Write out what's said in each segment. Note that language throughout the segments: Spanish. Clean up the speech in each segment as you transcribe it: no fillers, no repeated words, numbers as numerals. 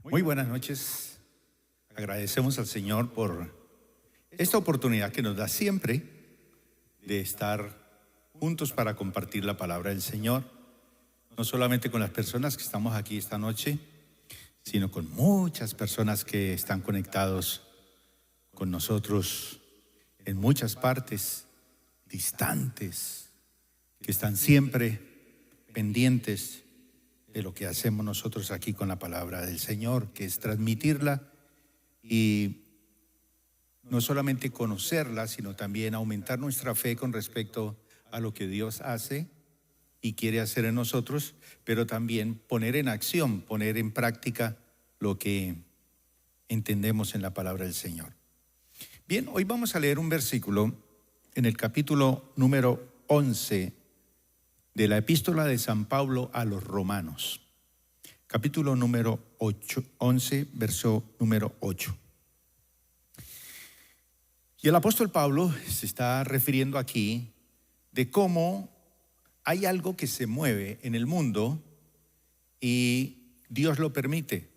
Muy buenas noches. Agradecemos al Señor por esta oportunidad que nos da siempre de estar juntos para compartir la palabra del Señor, no solamente con las personas que estamos aquí esta noche, sino con muchas personas que están conectados con nosotros en muchas partes distantes, que están siempre pendientes de lo que hacemos nosotros aquí con la palabra del Señor, que es transmitirla y no solamente conocerla, sino también aumentar nuestra fe con respecto a lo que Dios hace y quiere hacer en nosotros, pero también poner en acción, poner en práctica lo que entendemos en la palabra del Señor. Bien, hoy vamos a leer un versículo en el capítulo número 11 de la epístola de San Pablo a los Romanos, capítulo número 11, verso número 8. Y el apóstol Pablo se está refiriendo aquí de cómo hay algo que se mueve en el mundo y Dios lo permite.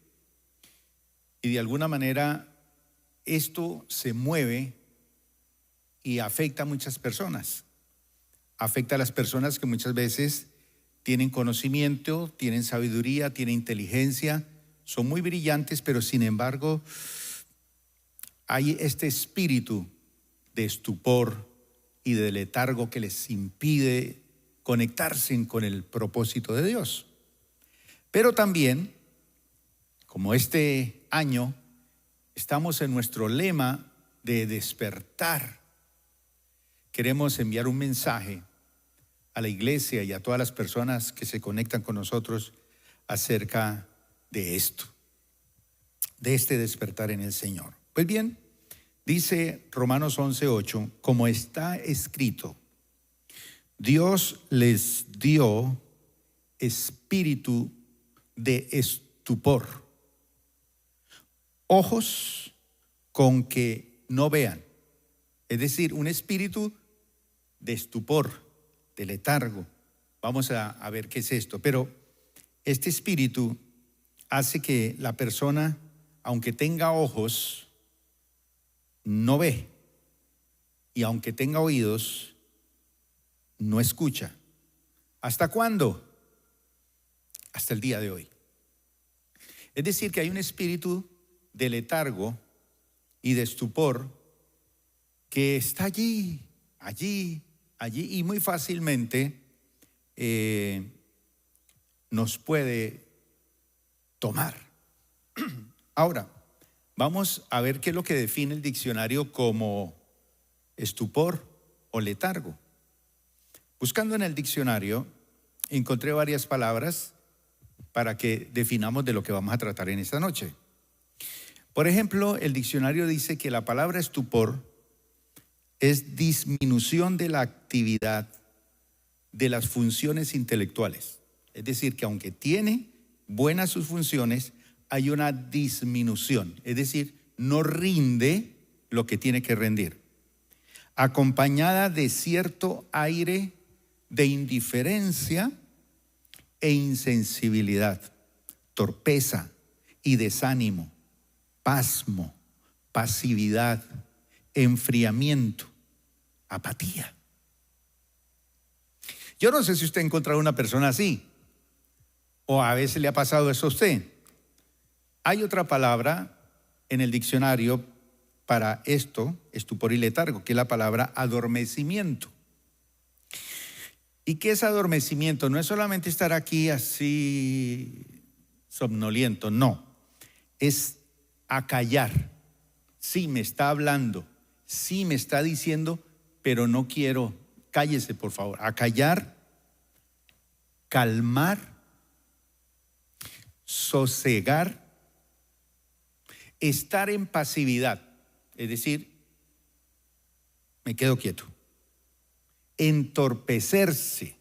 Y de alguna manera esto se mueve y afecta a muchas personas. Afecta a las personas que muchas veces tienen conocimiento, tienen sabiduría, tienen inteligencia, son muy brillantes, pero sin embargo hay este espíritu de estupor y de letargo que les impide conectarse con el propósito de Dios. Pero también, como este año, estamos en nuestro lema de despertar. Queremos enviar un mensaje a la iglesia y a todas las personas que se conectan con nosotros acerca de esto, de este despertar en el Señor. Pues bien, dice Romanos 11:8, como está escrito, Dios les dio espíritu de estupor, ojos con que no vean, es decir, un espíritu de estupor, de letargo. Vamos a ver qué es esto. Pero este espíritu hace que la persona, aunque tenga ojos, no ve. Y aunque tenga oídos, no escucha. ¿Hasta cuándo? Hasta el día de hoy. Es decir, que hay un espíritu de letargo y de estupor que está allí, y muy fácilmente nos puede tomar. Ahora, vamos a ver qué es lo que define el diccionario como estupor o letargo. Buscando en el diccionario, encontré varias palabras para que definamos de lo que vamos a tratar en esta noche. Por ejemplo, el diccionario dice que la palabra estupor es disminución de la actividad de las funciones intelectuales. Es decir, que aunque tiene buenas sus funciones, hay una disminución. Es decir, no rinde lo que tiene que rendir. Acompañada de cierto aire de indiferencia e insensibilidad, torpeza y desánimo, pasmo, pasividad, enfriamiento, apatía. Yo no sé si usted ha encontrado una persona así, o a veces le ha pasado eso a usted. Hay otra palabra en el diccionario para esto, estupor y letargo, que es la palabra adormecimiento. ¿Y qué es adormecimiento? No es solamente estar aquí así somnoliento, no. Es acallar. Sí, me está hablando, sí me está diciendo, pero no quiero. Cállese, por favor. Acallar, calmar, sosegar, estar en pasividad, es decir, me quedo quieto. Entorpecerse,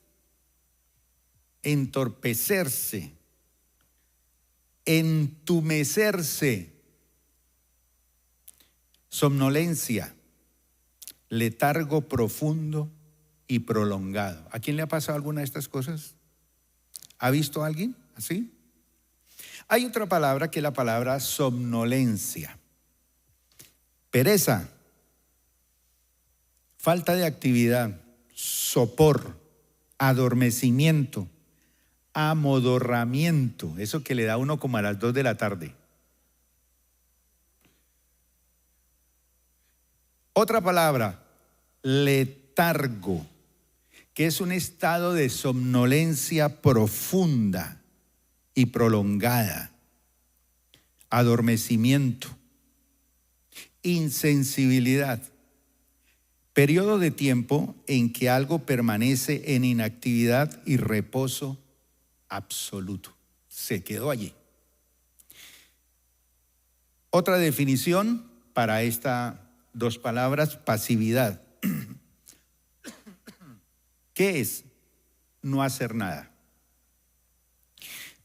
entumecerse, somnolencia, letargo profundo y prolongado. ¿A quién le ha pasado alguna de estas cosas? ¿Ha visto a alguien así? Hay otra palabra que es la palabra somnolencia. Pereza, falta de actividad, sopor, adormecimiento, amodorramiento, eso que le da a uno como a las 2 de la tarde. Otra palabra, letargo, que es un estado de somnolencia profunda y prolongada, adormecimiento, insensibilidad, periodo de tiempo en que algo permanece en inactividad y reposo absoluto. Se quedó allí. Otra definición para estas 2 palabras, pasividad. ¿Qué es? No hacer nada.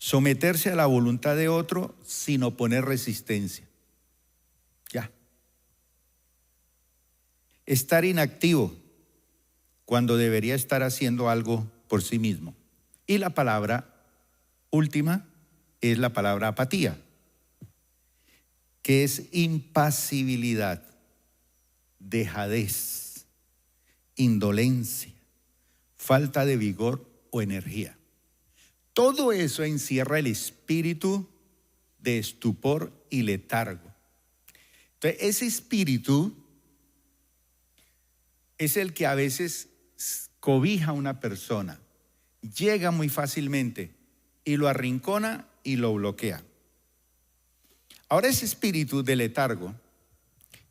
Someterse a la voluntad de otro sin oponer resistencia. Ya. Estar inactivo cuando debería estar haciendo algo por sí mismo. Y la palabra última es la palabra apatía, que es impasibilidad, dejadez, indolencia, falta de vigor o energía. Todo eso encierra el espíritu de estupor y letargo. Entonces, ese espíritu es el que a veces cobija a una persona, llega muy fácilmente y lo arrincona y lo bloquea. Ahora, ese espíritu de letargo,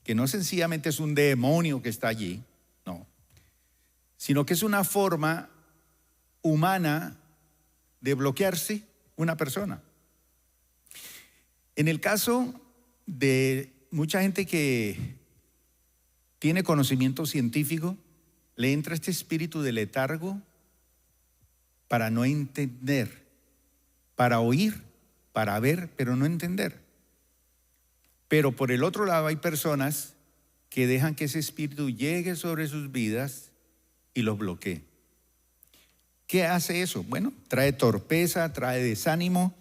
que no sencillamente es un demonio que está allí, no, sino que es una forma humana de bloquearse una persona. En el caso de mucha gente que tiene conocimiento científico, le entra este espíritu de letargo para no entender, para oír, para ver, pero no entender. Pero por el otro lado hay personas que dejan que ese espíritu llegue sobre sus vidas y los bloquee. ¿Qué hace eso? Bueno, trae torpeza, trae desánimo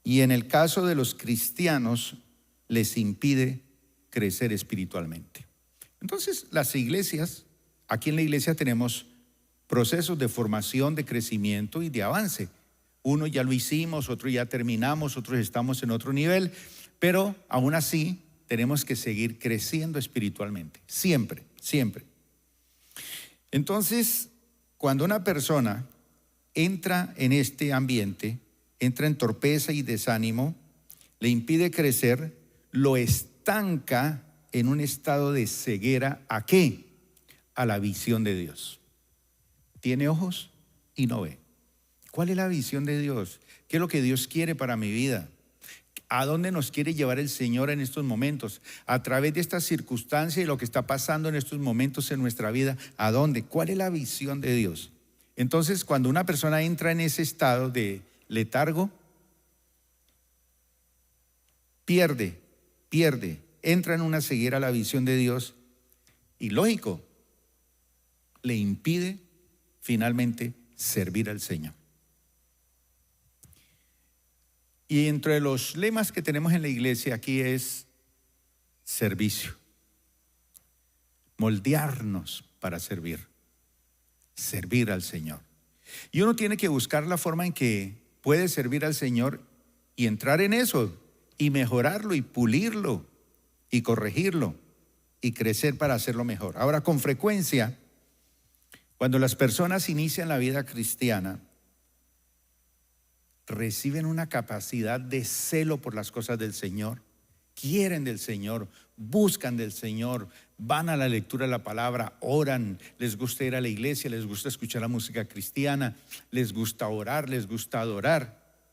y en el caso de los cristianos les impide crecer espiritualmente. Entonces, las iglesias, aquí en la iglesia tenemos procesos de formación, de crecimiento y de avance. Uno ya lo hicimos, otro ya terminamos, otros estamos en otro nivel, pero aún así tenemos que seguir creciendo espiritualmente, siempre, siempre. Entonces, cuando una persona entra en este ambiente, entra en torpeza y desánimo, le impide crecer, lo estanca en un estado de ceguera. ¿A qué? A la visión de Dios. Tiene ojos y no ve. ¿Cuál es la visión de Dios? ¿Qué es lo que Dios quiere para mi vida? ¿A dónde nos quiere llevar el Señor en estos momentos? A través de esta circunstancia y lo que está pasando en estos momentos en nuestra vida, ¿a dónde? ¿Cuál es la visión de Dios? Entonces, cuando una persona entra en ese estado de letargo, pierde, entra en una ceguera a la visión de Dios y lógico, le impide finalmente servir al Señor. Y entre los lemas que tenemos en la iglesia aquí es servicio, moldearnos para servir al Señor. Y uno tiene que buscar la forma en que puede servir al Señor y entrar en eso y mejorarlo y pulirlo y corregirlo y crecer para hacerlo mejor. Ahora, con frecuencia, cuando las personas inician la vida cristiana, reciben una capacidad de celo por las cosas del Señor, quieren del Señor, buscan del Señor, van a la lectura de la palabra, oran, les gusta ir a la iglesia, les gusta escuchar la música cristiana, les gusta orar, les gusta adorar.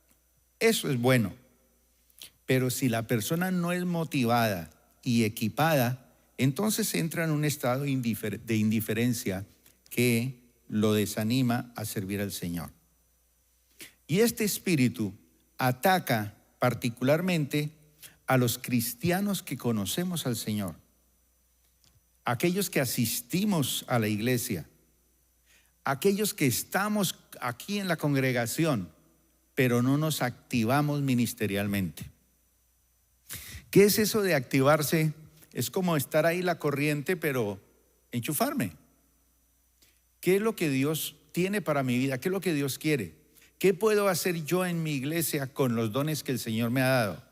Eso es bueno. Pero si la persona no es motivada y equipada, entonces entra en un estado de indiferencia que lo desanima a servir al Señor. Y este espíritu ataca particularmente a los cristianos que conocemos al Señor, aquellos que asistimos a la iglesia, aquellos que estamos aquí en la congregación, pero no nos activamos ministerialmente. ¿Qué es eso de activarse? Es como estar ahí la corriente, pero enchufarme. ¿Qué es lo que Dios tiene para mi vida? ¿Qué es lo que Dios quiere? ¿Qué puedo hacer yo en mi iglesia con los dones que el Señor me ha dado?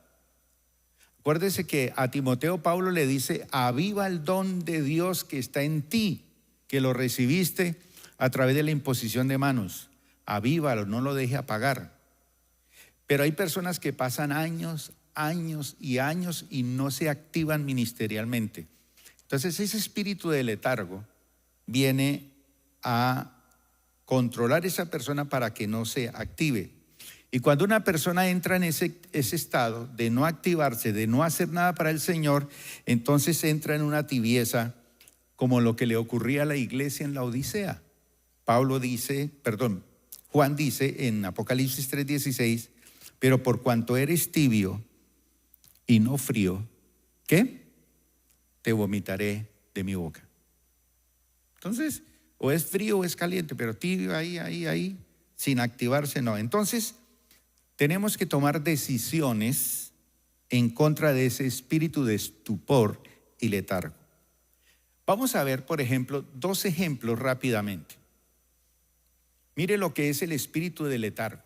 Acuérdese que a Timoteo Pablo le dice: aviva el don de Dios que está en ti, que lo recibiste a través de la imposición de manos. Avívalo, no lo deje apagar. Pero hay personas que pasan años y años y no se activan ministerialmente. Entonces ese espíritu de letargo viene a controlar a esa persona para que no se active. Y cuando una persona entra en ese estado de no activarse, de no hacer nada para el Señor, entonces entra en una tibieza, como lo que le ocurría a la iglesia en la Odisea. Juan dice en Apocalipsis 3:16: pero por cuanto eres tibio y no frío, ¿qué? Te vomitaré de mi boca. Entonces, o es frío o es caliente, pero tibio ahí, sin activarse, no. Entonces, tenemos que tomar decisiones en contra de ese espíritu de estupor y letargo. Vamos a ver, por ejemplo, 2 ejemplos rápidamente. Mire lo que es el espíritu de letargo.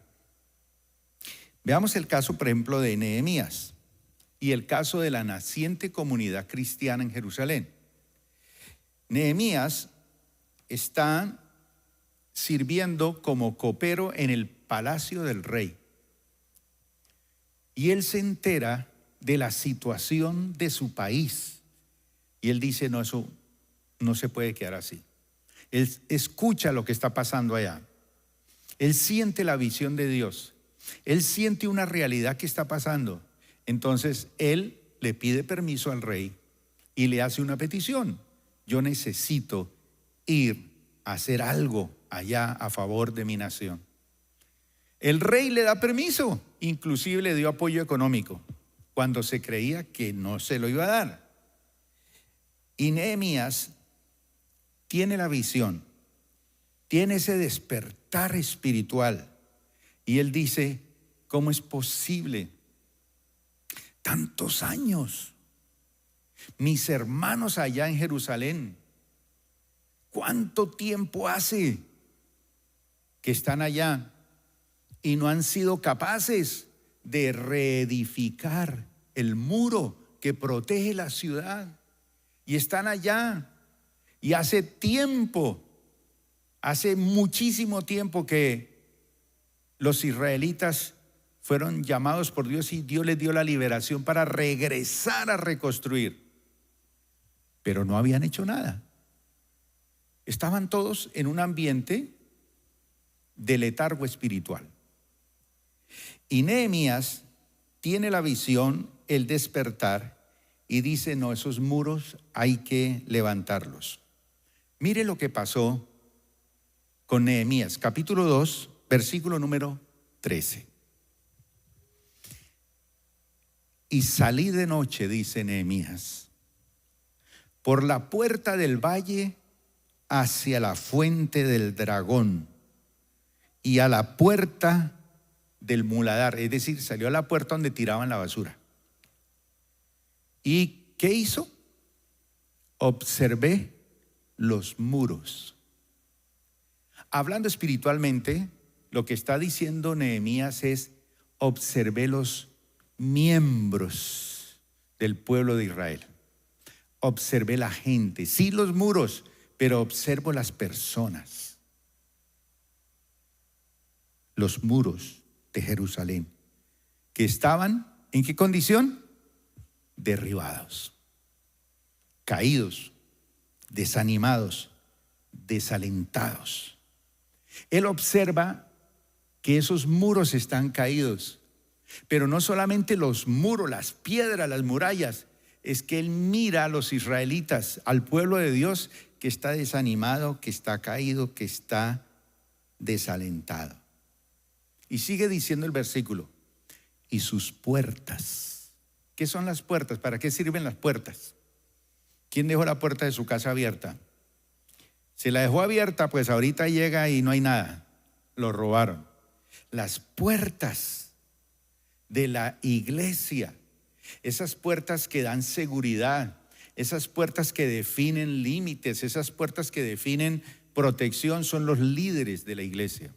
Veamos el caso, por ejemplo, de Nehemías y el caso de la naciente comunidad cristiana en Jerusalén. Nehemías está sirviendo como copero en el palacio del rey. Y él se entera de la situación de su país. Y él dice: no, eso no se puede quedar así. Él escucha lo que está pasando allá. Él siente la visión de Dios. Él siente una realidad que está pasando. Entonces él le pide permiso al rey y le hace una petición: yo necesito ir a hacer algo allá a favor de mi nación. El rey le da permiso, inclusive le dio apoyo económico cuando se creía que no se lo iba a dar. Y Nehemías tiene la visión, tiene ese despertar espiritual, y él dice: ¿cómo es posible? Tantos años, mis hermanos allá en Jerusalén, ¿cuánto tiempo hace que están allá y no han sido capaces de reedificar el muro que protege la ciudad? Y están allá, y hace muchísimo tiempo que los israelitas fueron llamados por Dios y Dios les dio la liberación para regresar a reconstruir. Pero no habían hecho nada. Estaban todos en un ambiente de letargo espiritual. Y Nehemías tiene la visión, el despertar, y dice: no, esos muros hay que levantarlos. Mire lo que pasó con Nehemías, capítulo 2, versículo número 13. Y salí de noche, dice Nehemías, por la puerta del valle hacia la fuente del dragón y a la puerta del muladar, es decir, salió a la puerta donde tiraban la basura. ¿Y qué hizo? Observé los muros. Hablando espiritualmente, lo que está diciendo Nehemías es: observé los miembros del pueblo de Israel. Observé la gente, sí, los muros, pero observo las personas. Los muros de Jerusalén, que estaban, ¿en qué condición? Derribados, caídos, desanimados, desalentados. Él observa que esos muros están caídos, pero no solamente los muros, las piedras, las murallas, es que él mira a los israelitas, al pueblo de Dios, que está desanimado, que está caído, que está desalentado. Y sigue diciendo el versículo: y sus puertas. ¿Qué son las puertas? ¿Para qué sirven las puertas? ¿Quién dejó la puerta de su casa abierta? Si la dejó abierta, pues ahorita llega y no hay nada. Lo robaron. las puertas de la iglesia, esas puertas que dan seguridad, esas puertas que definen límites, esas puertas que definen protección, son los líderes de la iglesia.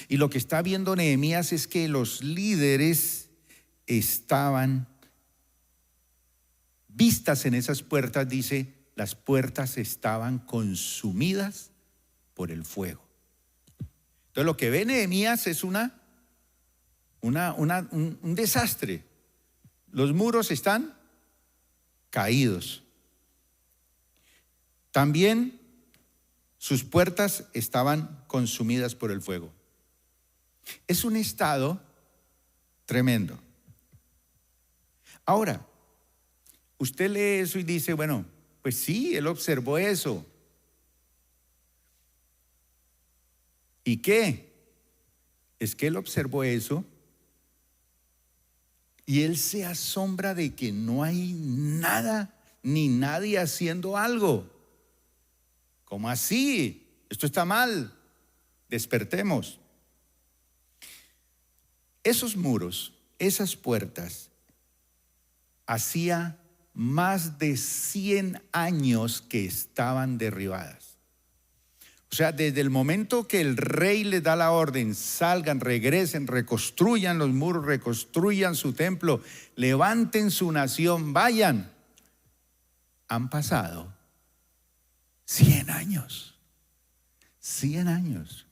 Y lo que está viendo Nehemías es que los líderes estaban vistas en esas puertas, dice, las puertas estaban consumidas por el fuego. Entonces lo que ve Nehemías es un desastre. Los muros están caídos. También sus puertas estaban consumidas por el fuego. Es un estado tremendo. Ahora, usted lee eso y dice, bueno, pues sí, él observó eso. ¿Y qué? Es que él observó eso y él se asombra de que no hay nada ni nadie haciendo algo. ¿Cómo así? Esto está mal. Despertemos. Esos muros, esas puertas, hacía más de 100 años que estaban derribadas. O sea, desde el momento que el rey les da la orden, salgan, regresen, reconstruyan los muros, reconstruyan su templo, levanten su nación, vayan. Han pasado 100 años. 100 años.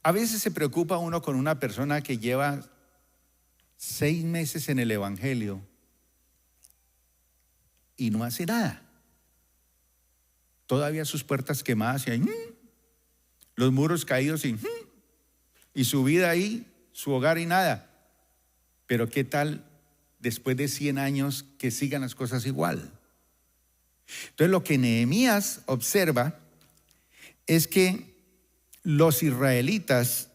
A veces se preocupa uno con una persona que lleva 6 meses en el evangelio y no hace nada. Todavía sus puertas quemadas y ahí, los muros caídos y su vida ahí, su hogar y nada. Pero ¿qué tal después de 100 años que sigan las cosas igual? Entonces lo que Nehemías observa es que los israelitas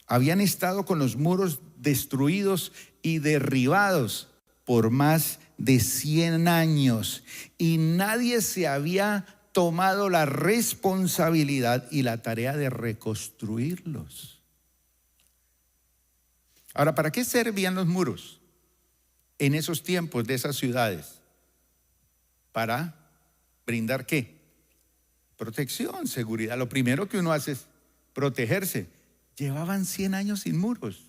habían estado con los muros destruidos y derribados por más de 100 años y nadie se había tomado la responsabilidad y la tarea de reconstruirlos. Ahora, ¿para qué servían los muros en esos tiempos de esas ciudades? Para brindar ¿qué? Protección, seguridad. Lo primero que uno hace es protegerse. Llevaban 100 años sin muros.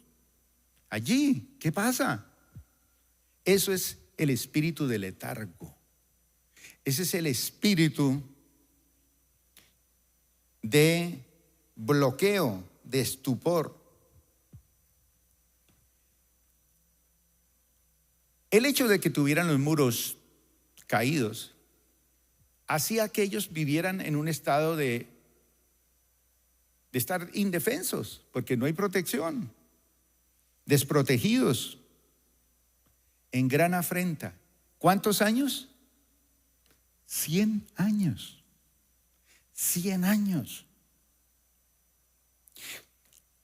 Allí, ¿qué pasa? Eso es el espíritu de letargo. Ese es el espíritu de bloqueo, de estupor. El hecho de que tuvieran los muros caídos hacía que ellos vivieran en un estado de estar indefensos, porque no hay protección, desprotegidos, en gran afrenta. ¿Cuántos años? 100 años. 100 años.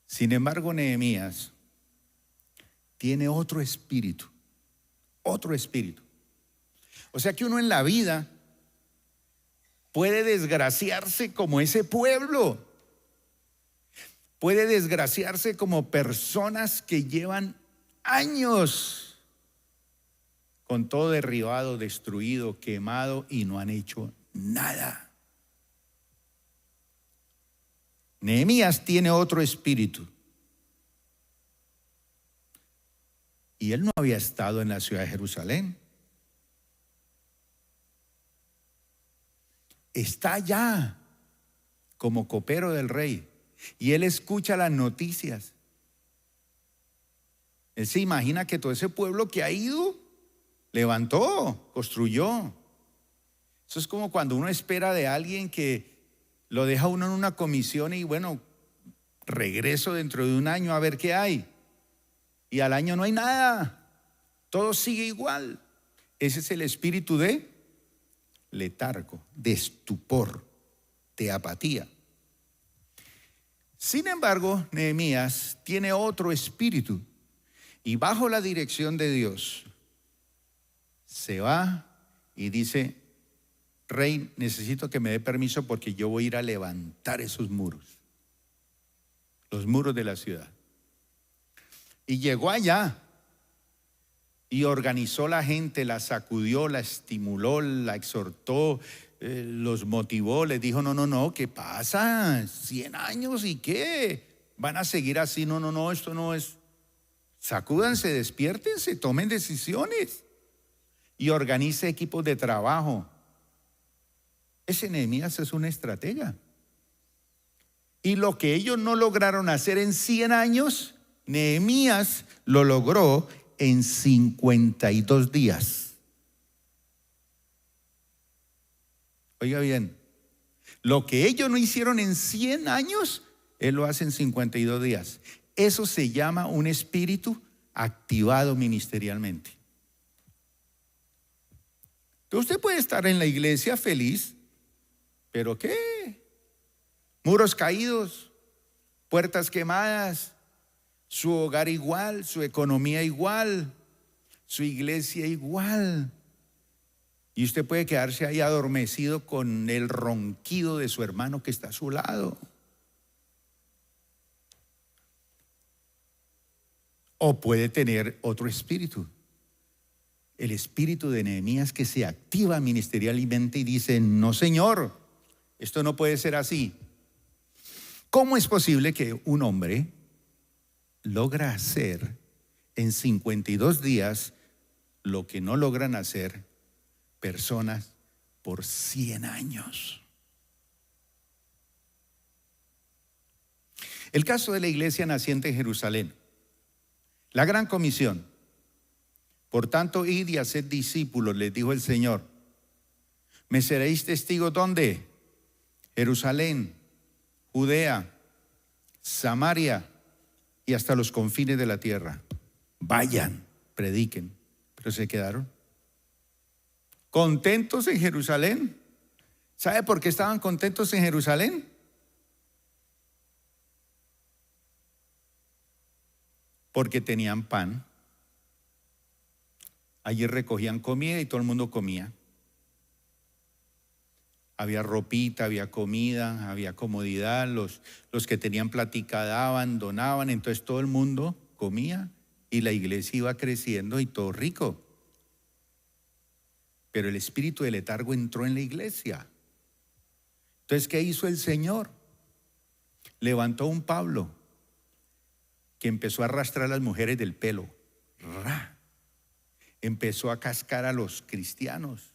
Sin embargo, Nehemías tiene otro espíritu. Otro espíritu. O sea que uno en la vida puede desgraciarse como ese pueblo. Puede desgraciarse como personas que llevan años con todo derribado, destruido, quemado y no han hecho nada. Nehemías tiene otro espíritu. Y él no había estado en la ciudad de Jerusalén. Está allá como copero del rey. Y él escucha las noticias. Él se imagina que todo ese pueblo que ha ido, levantó, construyó. Eso es como cuando uno espera de alguien que lo deja uno en una comisión y bueno, regreso dentro de un año a ver qué hay. Y al año no hay nada. Todo sigue igual. Ese es el espíritu de letargo, de estupor, de apatía. Sin embargo, Nehemías tiene otro espíritu y bajo la dirección de Dios se va y dice: Rey, necesito que me dé permiso porque yo voy a ir a levantar esos muros. los muros de la ciudad. Y llegó allá y organizó la gente, la sacudió, la estimuló, la exhortó, los motivó, les dijo, no, ¿qué pasa? 100 años y qué, van a seguir así, no, esto no es. Sacúdanse, despiértense, tomen decisiones y organice equipos de trabajo. Ese Nehemías es una estratega. Y lo que ellos no lograron hacer en 100 años, Nehemías lo logró en 52 días. Oiga bien, lo que ellos no hicieron en 100 años, él lo hace en 52 días. Eso se llama un espíritu activado ministerialmente. Entonces usted puede estar en la iglesia feliz, pero ¿qué? Muros caídos, puertas quemadas, su hogar igual, su economía igual, su iglesia igual. Y usted puede quedarse ahí adormecido con el ronquido de su hermano que está a su lado. O puede tener otro espíritu. El espíritu de Nehemías, que se activa ministerialmente y dice, no señor, esto no puede ser así. ¿Cómo es posible que un hombre logra hacer en 52 días lo que no logran hacer personas por 100 años? El caso de la iglesia naciente en Jerusalén. La gran comisión. Por tanto, id y haced discípulos, les dijo el Señor. ¿Me seréis testigos dónde? Jerusalén, Judea, Samaria y hasta los confines de la tierra. Vayan, prediquen. Pero se quedaron contentos en Jerusalén. ¿Sabe por qué estaban contentos en Jerusalén? Porque tenían pan. Allí recogían comida y todo el mundo comía. Había ropita, había comida, había comodidad. Los que tenían plática daban, donaban. Entonces todo el mundo comía y la iglesia iba creciendo y todo rico. Pero el espíritu de letargo entró en la iglesia. Entonces, ¿qué hizo el Señor? Levantó un Pablo que empezó a arrastrar a las mujeres del pelo. Empezó a cascar a los cristianos,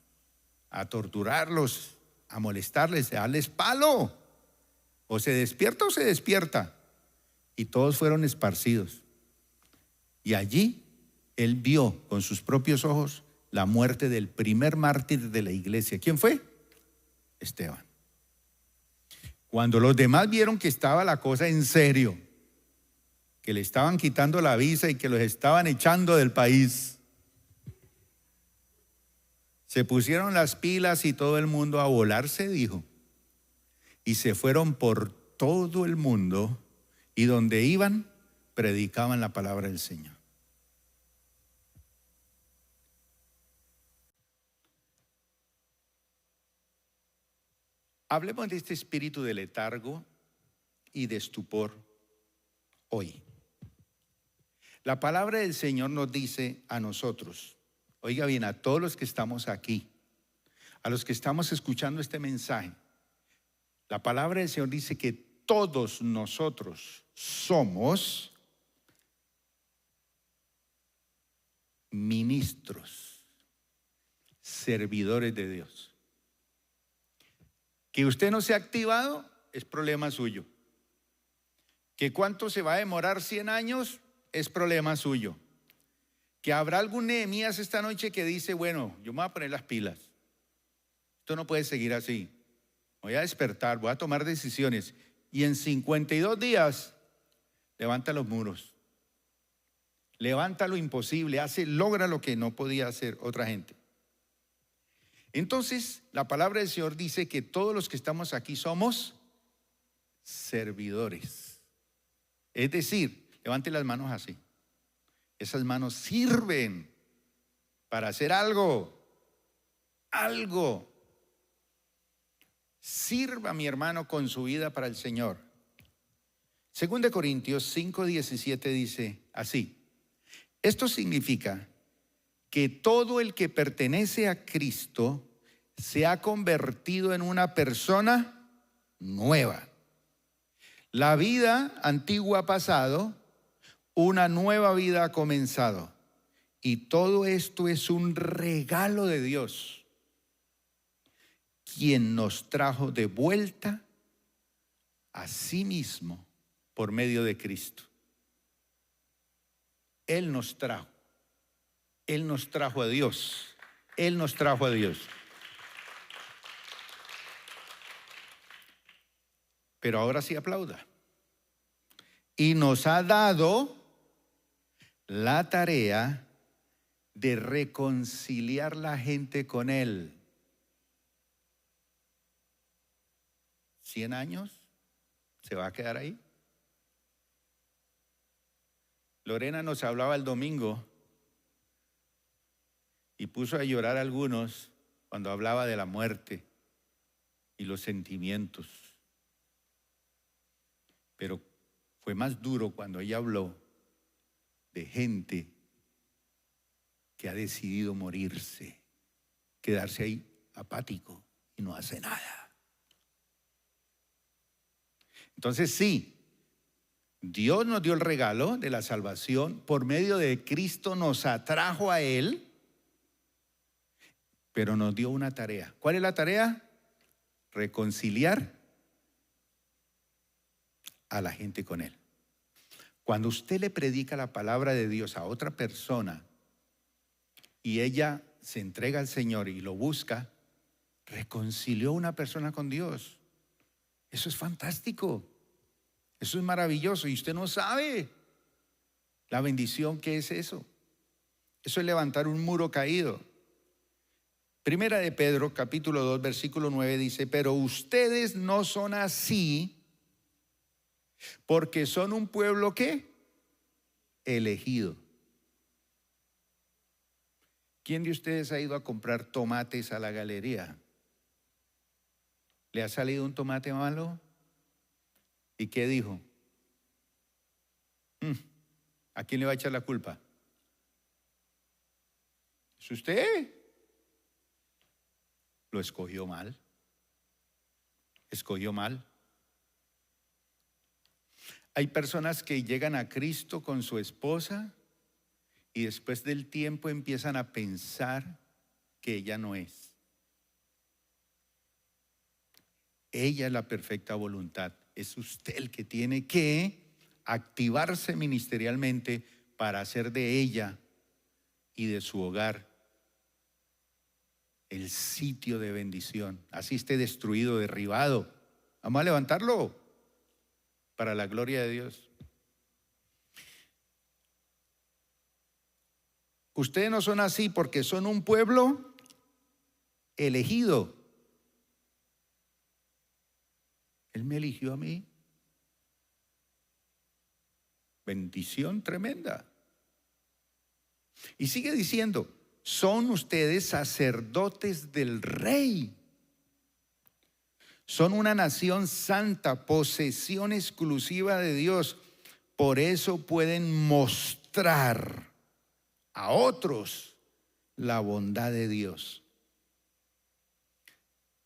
a torturarlos, a molestarles, a darles palo. O se despierta o se despierta. Y todos fueron esparcidos. Y allí él vio con sus propios ojos la muerte del primer mártir de la iglesia. ¿Quién fue? Esteban. Cuando los demás vieron que estaba la cosa en serio, que le estaban quitando la visa y que los estaban echando del país, se pusieron las pilas y todo el mundo a volar, se dijo. Y se fueron por todo el mundo y donde iban, predicaban la palabra del Señor. Hablemos de este espíritu de letargo y de estupor hoy. La palabra del Señor nos dice a nosotros, oiga bien, a todos los que estamos aquí, a los que estamos escuchando este mensaje, la palabra del Señor dice que todos nosotros somos ministros, servidores de Dios. Que usted no se ha activado es problema suyo. Que cuánto se va a demorar 100 años es problema suyo. Que habrá algún Nehemías esta noche que dice, bueno, yo me voy a poner las pilas. Esto no puede seguir así. Voy a despertar, voy a tomar decisiones. Y en 52 días, levanta los muros. Levanta lo imposible, logra lo que no podía hacer otra gente. Entonces, la palabra del Señor dice que todos los que estamos aquí somos servidores. Es decir, levante las manos así. Esas manos sirven para hacer algo. Algo. Sirva, mi hermano, con su vida para el Señor. 2 de Corintios 5:17 dice así: esto significa que todo el que pertenece a Cristo se ha convertido en una persona nueva. La vida antigua ha pasado, una nueva vida ha comenzado. Y todo esto es un regalo de Dios, quien nos trajo de vuelta a sí mismo por medio de Cristo. Él nos trajo a Dios, Él nos trajo a Dios. Pero ahora sí aplauda. Y nos ha dado la tarea de reconciliar la gente con Él. 100 años, ¿se va a quedar ahí? Lorena nos hablaba el domingo y puso a llorar a algunos cuando hablaba de la muerte y los sentimientos. Pero fue más duro cuando ella habló de gente que ha decidido morirse, quedarse ahí apático y no hace nada. Entonces sí, Dios nos dio el regalo de la salvación, por medio de Cristo nos atrajo a Él, pero nos dio una tarea. ¿Cuál es la tarea? Reconciliar a la gente con Él. Cuando usted le predica la palabra de Dios a otra persona y ella se entrega al Señor y lo busca, reconcilió a una persona con Dios. Eso es fantástico. Eso es maravilloso y usted no sabe la bendición que es eso. Eso es levantar un muro caído. Primera de Pedro, capítulo 2, versículo 9 dice: pero ustedes no son así, porque son un pueblo ¿qué? Elegido. ¿Quién de ustedes ha ido a comprar tomates a la galería? ¿Le ha salido un tomate malo? ¿Y qué dijo? ¿A quién le va a echar la culpa? ¿Es usted? Lo escogió mal. Escogió mal. Hay personas que llegan a Cristo con su esposa y después del tiempo empiezan a pensar que ella no es. Ella es la perfecta voluntad. Es usted el que tiene que activarse ministerialmente para hacer de ella y de su hogar el sitio de bendición. Así esté destruido, derribado. Vamos a levantarlo para la gloria de Dios. Ustedes no son así porque son un pueblo elegido. Él me eligió a mí. Bendición tremenda. Y sigue diciendo: son ustedes sacerdotes del Rey. Son una nación santa, posesión exclusiva de Dios. Por eso pueden mostrar a otros la bondad de Dios.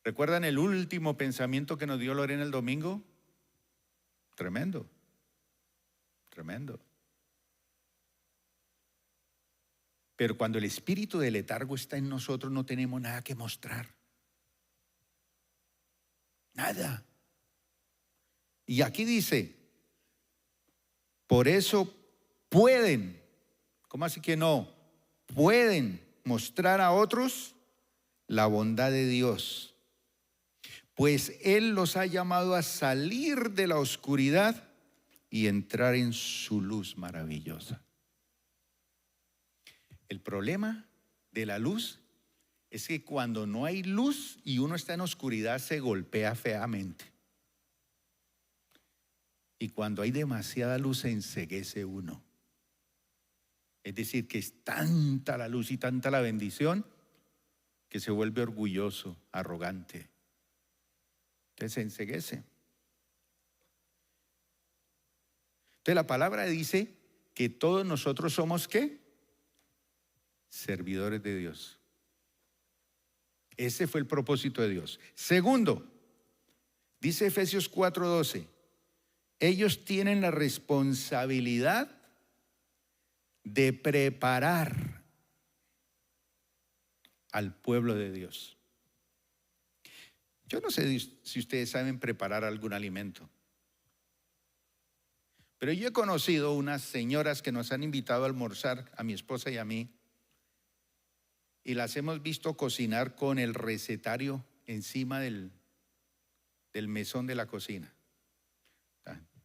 ¿Recuerdan el último pensamiento que nos dio Lorena el domingo? Tremendo, tremendo. Pero cuando el espíritu de letargo está en nosotros, no tenemos nada que mostrar. Nada. Y aquí dice: por eso pueden, ¿cómo así que no? Pueden mostrar a otros la bondad de Dios. Pues Él los ha llamado a salir de la oscuridad y entrar en su luz maravillosa. El problema de la luz es que cuando no hay luz y uno está en oscuridad, se golpea feamente. Y cuando hay demasiada luz, se enceguece uno. Es decir, que es tanta la luz y tanta la bendición que se vuelve orgulloso, arrogante. Entonces se enceguece. Entonces la palabra dice que todos nosotros somos ¿qué? Servidores de Dios. Ese fue el propósito de Dios. Segundo, dice Efesios 4:12, ellos tienen la responsabilidad de preparar al pueblo de Dios. Yo no sé si ustedes saben preparar algún alimento, pero yo he conocido unas señoras que nos han invitado a almorzar, a mi esposa y a mí, y las hemos visto cocinar con el recetario encima del mesón de la cocina.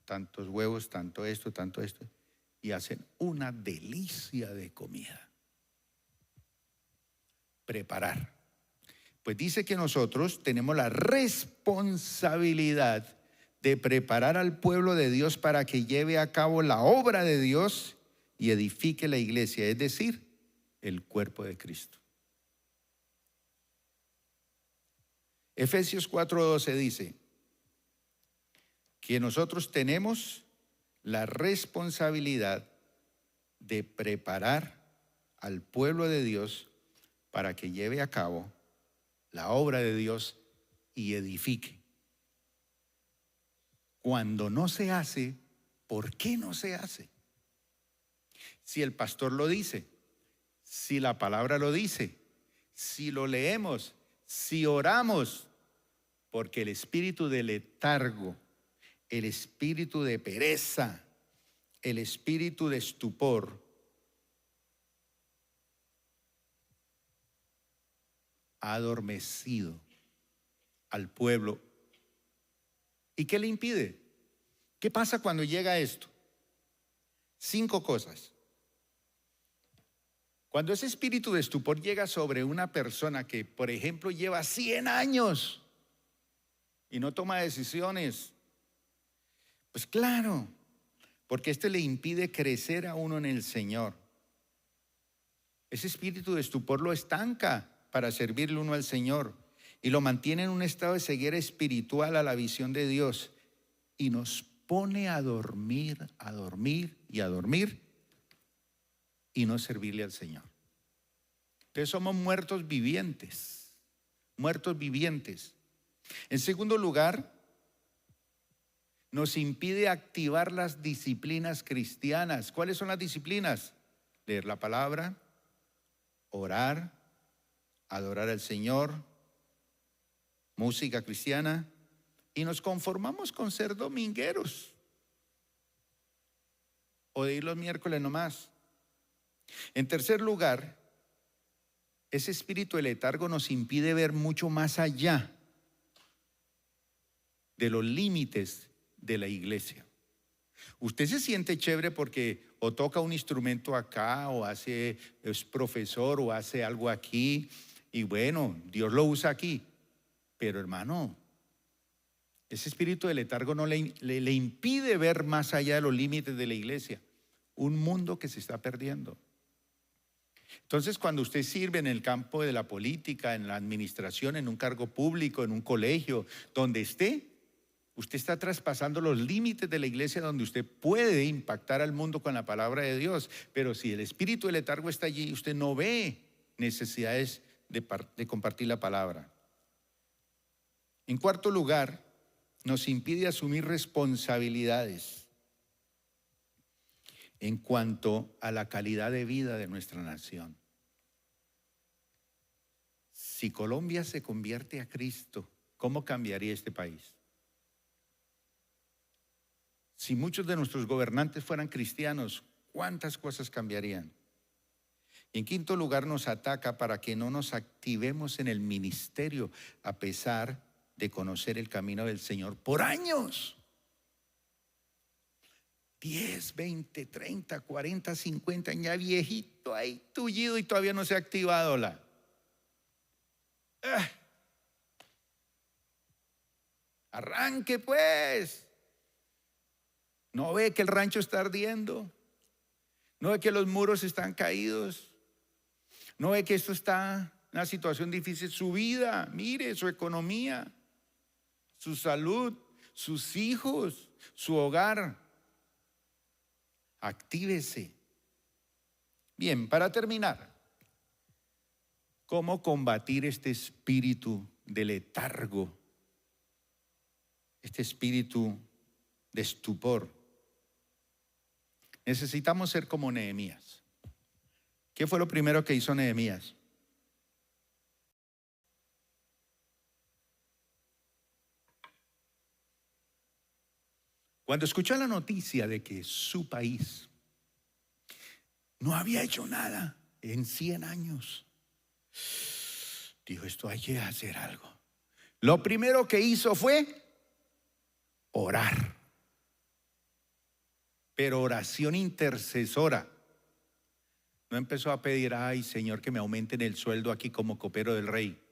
Tantos huevos, tanto esto, y hacen una delicia de comida. Preparar. Pues dice que nosotros tenemos la responsabilidad de preparar al pueblo de Dios para que lleve a cabo la obra de Dios y edifique la iglesia, es decir, el cuerpo de Cristo. Efesios 4:12 dice que nosotros tenemos la responsabilidad de preparar al pueblo de Dios para que lleve a cabo la obra de Dios y edifique. Cuando no se hace, ¿por qué no se hace? Si el pastor lo dice, si la palabra lo dice, si lo leemos, si oramos, porque el espíritu de letargo, el espíritu de pereza, el espíritu de estupor ha adormecido al pueblo. ¿Y qué le impide? ¿Qué pasa cuando llega esto? 5 cosas. Cuando ese espíritu de estupor llega sobre una persona que, por ejemplo, lleva 100 años y no toma decisiones, pues claro, porque le impide crecer a uno en el Señor. Ese espíritu de estupor lo estanca para servirle uno al Señor y lo mantiene en un estado de ceguera espiritual a la visión de Dios y nos pone a dormir y no servirle al Señor. Entonces somos muertos vivientes. En segundo lugar, nos impide activar las disciplinas cristianas. ¿Cuáles son las disciplinas? Leer la palabra, orar, adorar al Señor, música cristiana, y nos conformamos con ser domingueros o de ir los miércoles nomás. En tercer lugar, ese espíritu de letargo nos impide ver mucho más allá de los límites de la iglesia. Usted se siente chévere porque o toca un instrumento acá o es profesor o hace algo aquí y bueno, Dios lo usa aquí. Pero hermano, ese espíritu de letargo no le impide ver más allá de los límites de la iglesia. Un mundo que se está perdiendo. Entonces, cuando usted sirve en el campo de la política, en la administración, en un cargo público, en un colegio, donde esté, usted está traspasando los límites de la iglesia donde usted puede impactar al mundo con la palabra de Dios. Pero si el espíritu de letargo está allí, usted no ve necesidades de compartir la palabra. En cuarto lugar, nos impide asumir responsabilidades en cuanto a la calidad de vida de nuestra nación. Si Colombia se convierte a Cristo, ¿cómo cambiaría este país? Si muchos de nuestros gobernantes fueran cristianos, ¿cuántas cosas cambiarían? Y en quinto lugar, nos ataca para que no nos activemos en el ministerio a pesar de conocer el camino del Señor por años. 10, 20, 30, 40, 50, ya viejito ahí tullido y todavía no se ha activado la. Arranque pues. ¿No ve que el rancho está ardiendo? ¿No ve que los muros están caídos? ¿No ve que esto está en una situación difícil? Su vida, mire, su economía, su salud, sus hijos, su hogar. Actívese. Bien, para terminar, ¿cómo combatir este espíritu de letargo, este espíritu de estupor? Necesitamos ser como Nehemías. ¿Qué fue lo primero que hizo Nehemías? Cuando escuchó la noticia de que su país no había hecho nada en 100 años, dijo, esto hay que hacer algo. Lo primero que hizo fue orar, pero oración intercesora. No empezó a pedir, ay Señor, que me aumenten el sueldo aquí como copero del rey.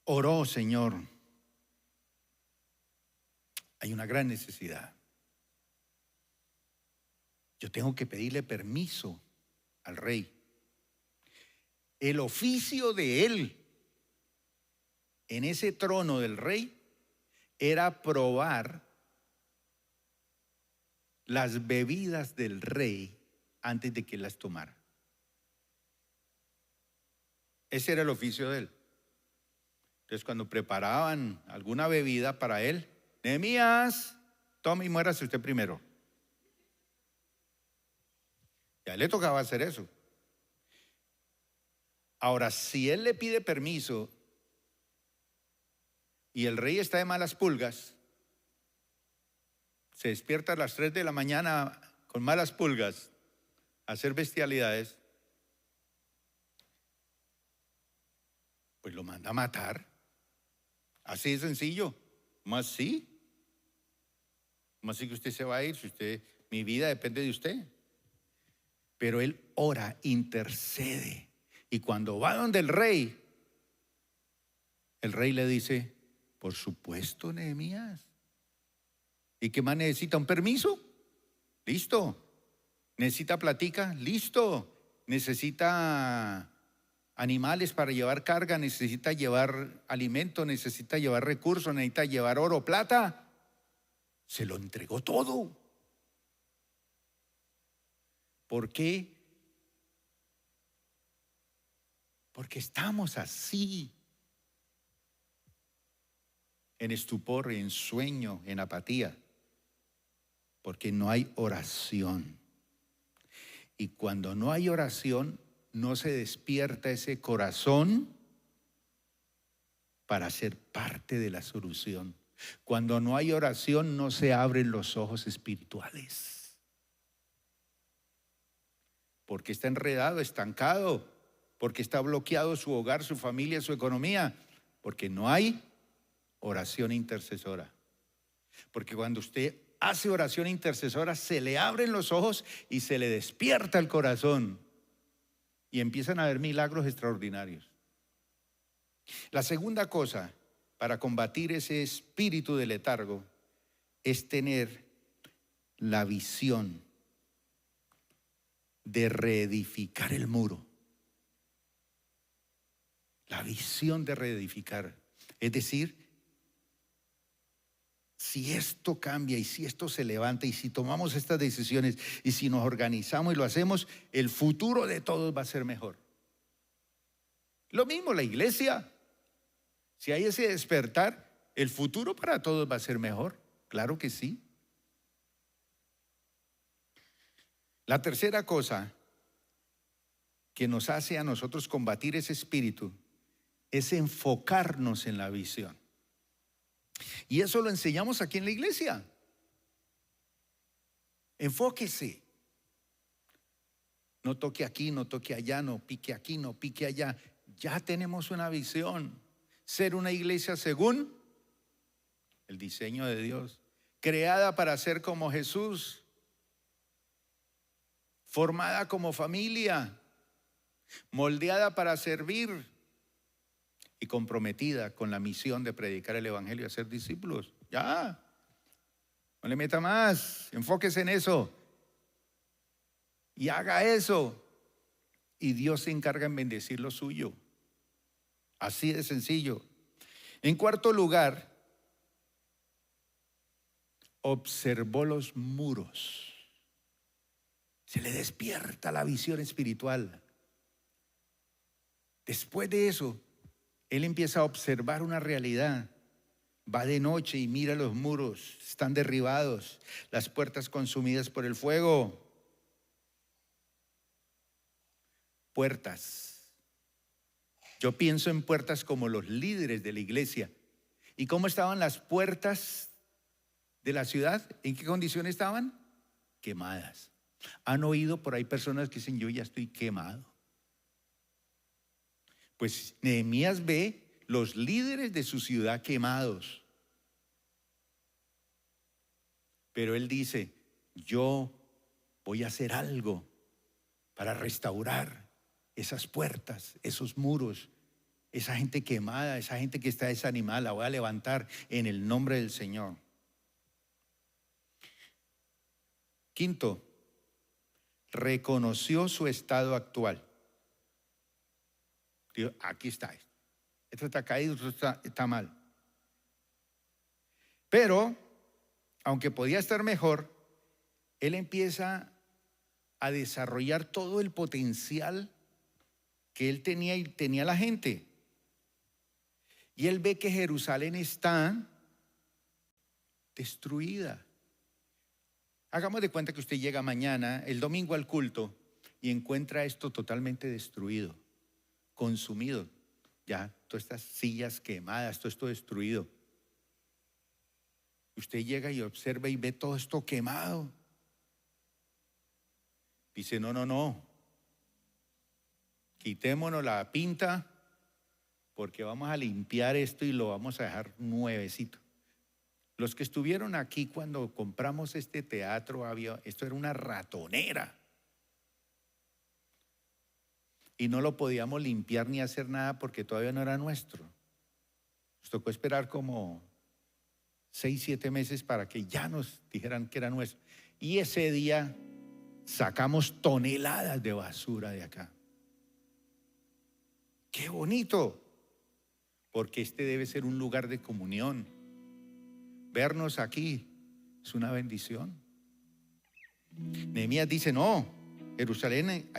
Oró, Señor, hay una gran necesidad. Yo tengo que pedirle permiso al rey. El oficio de él en ese trono del rey era probar las bebidas del rey antes de que las tomara. Ese era el oficio de él. Entonces, cuando preparaban alguna bebida para él, Nehemías, tome y muérase usted primero. Ya le tocaba hacer eso. Ahora, si él le pide permiso y el rey está de malas pulgas, se despierta a las 3 de la mañana con malas pulgas a hacer bestialidades, pues lo manda a matar. Así de sencillo. ¿Cómo así? ¿Cómo así que usted se va a ir? Si usted, mi vida depende de usted. Pero él ora, intercede. Y cuando va donde el rey le dice, por supuesto, Nehemías. ¿Y qué más necesita? ¿Un permiso? Listo. ¿Necesita platica? Listo. ¿Necesita animales para llevar carga? ¿Necesita llevar alimento? ¿Necesita llevar recursos? ¿Necesita llevar oro, plata? Se lo entregó todo. ¿Por qué? Porque estamos así, en estupor, en sueño, en apatía, porque no hay oración. Y cuando no hay oración, no se despierta ese corazón para ser parte de la solución. Cuando no hay oración, no se abren los ojos espirituales, porque está enredado, estancado, porque está bloqueado su hogar, su familia, su economía, porque no hay oración intercesora. Porque cuando usted hace oración intercesora, se le abren los ojos y se le despierta el corazón y empiezan a haber milagros extraordinarios. La segunda cosa para combatir ese espíritu de letargo es tener la visión de reedificar el muro. La visión de reedificar. Es decir, si esto cambia y si esto se levanta y si tomamos estas decisiones y si nos organizamos y lo hacemos, el futuro de todos va a ser mejor. Lo mismo la iglesia. Si hay ese despertar, el futuro para todos va a ser mejor. Claro que sí. La tercera cosa que nos hace a nosotros combatir ese espíritu es enfocarnos en la visión. Y eso lo enseñamos aquí en la iglesia. Enfóquese. No toque aquí, no toque allá, no pique aquí, no pique allá. Ya tenemos una visión. Ser una iglesia según el diseño de Dios, creada para ser como Jesús, formada como familia, moldeada para servir y comprometida con la misión de predicar el evangelio y hacer discípulos. Ya, no le meta más, enfóquese en eso y haga eso y Dios se encarga en bendecir lo suyo. Así de sencillo. En cuarto lugar, observó los muros. Se le despierta la visión espiritual. Después de eso, él empieza a observar una realidad. Va de noche y mira los muros, están derribados, las puertas consumidas por el fuego. Puertas. Yo pienso en puertas como los líderes de la iglesia. ¿Y cómo estaban las puertas de la ciudad? ¿En qué condición estaban? Quemadas. ¿Han oído por ahí personas que dicen, yo ya estoy quemado? Pues Nehemías ve los líderes de su ciudad quemados. Pero él dice, yo voy a hacer algo para restaurar esas puertas, esos muros, esa gente quemada, esa gente que está desanimada, la voy a levantar en el nombre del Señor. Quinto, reconoció su estado actual. Dijo, aquí está. Esto está caído, esto está mal. Pero, aunque podía estar mejor, él empieza a desarrollar todo el potencial que él tenía y tenía la gente. Y él ve que Jerusalén está destruida. Hagamos de cuenta que usted llega mañana, el domingo al culto, y encuentra esto totalmente destruido, consumido. Ya, todas estas sillas quemadas, todo esto destruido. Usted llega y observa y ve todo esto quemado. Dice, no. Quitémonos la pinta porque vamos a limpiar esto y lo vamos a dejar nuevecito. Los que estuvieron aquí cuando compramos este teatro, esto era una ratonera. Y no lo podíamos limpiar ni hacer nada porque todavía no era nuestro. Nos tocó esperar como 6, 7 meses para que ya nos dijeran que era nuestro. Y ese día sacamos toneladas de basura de acá. ¡Qué bonito! Porque este debe ser un lugar de comunión. Vernos aquí es una bendición. Nehemías dice, no, Jerusalén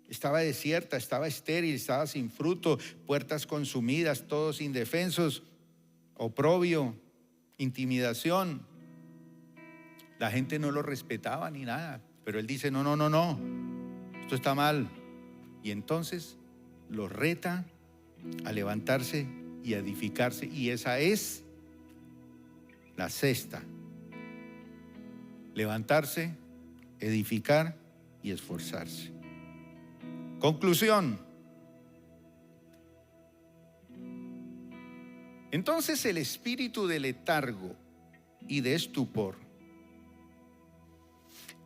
estaba desierta, estaba estéril, estaba sin fruto, puertas consumidas, todos indefensos, oprobio, intimidación. La gente no lo respetaba ni nada, pero él dice, no, esto está mal. Y entonces lo reta a levantarse y a edificarse, y esa es la sexta: levantarse, edificar y esforzarse. Conclusión. Entonces el espíritu de letargo y de estupor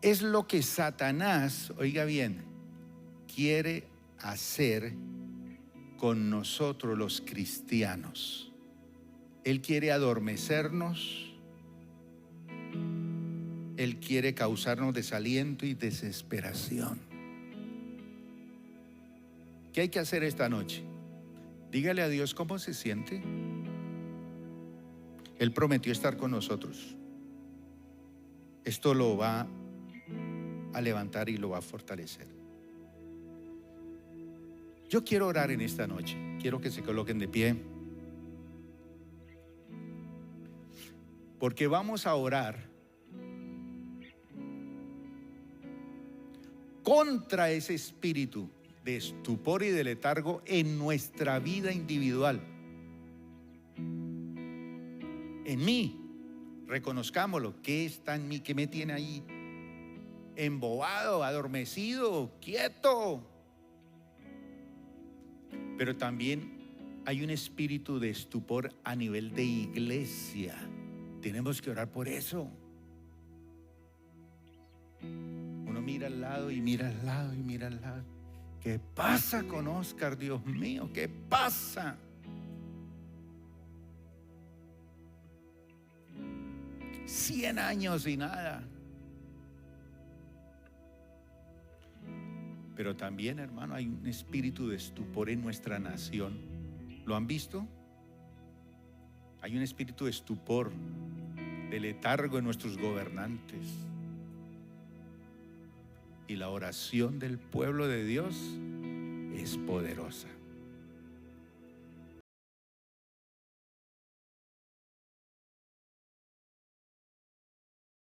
es lo que Satanás, oiga bien, quiere hacer con nosotros los cristianos. Él quiere adormecernos. Él quiere causarnos desaliento y desesperación. ¿Qué hay que hacer esta noche? Dígale a Dios cómo se siente. Él prometió estar con nosotros. Esto lo va a levantar y lo va a fortalecer. Yo quiero orar en esta noche. Quiero que se coloquen de pie, porque vamos a orar contra ese espíritu de estupor y de letargo en nuestra vida individual. En mí, reconozcámoslo. ¿Qué está en mí? ¿Qué me tiene ahí embobado, adormecido, quieto? Pero también hay un espíritu de estupor a nivel de iglesia. Tenemos que orar por eso. Uno mira al lado y mira al lado y mira al lado. ¿Qué pasa con Oscar, Dios mío? ¿Qué pasa? Cien años y nada. Pero también, hermano, hay un espíritu de estupor en nuestra nación. ¿Lo han visto? Hay un espíritu de estupor. de letargo en nuestros gobernantes. Y la oración del pueblo de Dios es poderosa.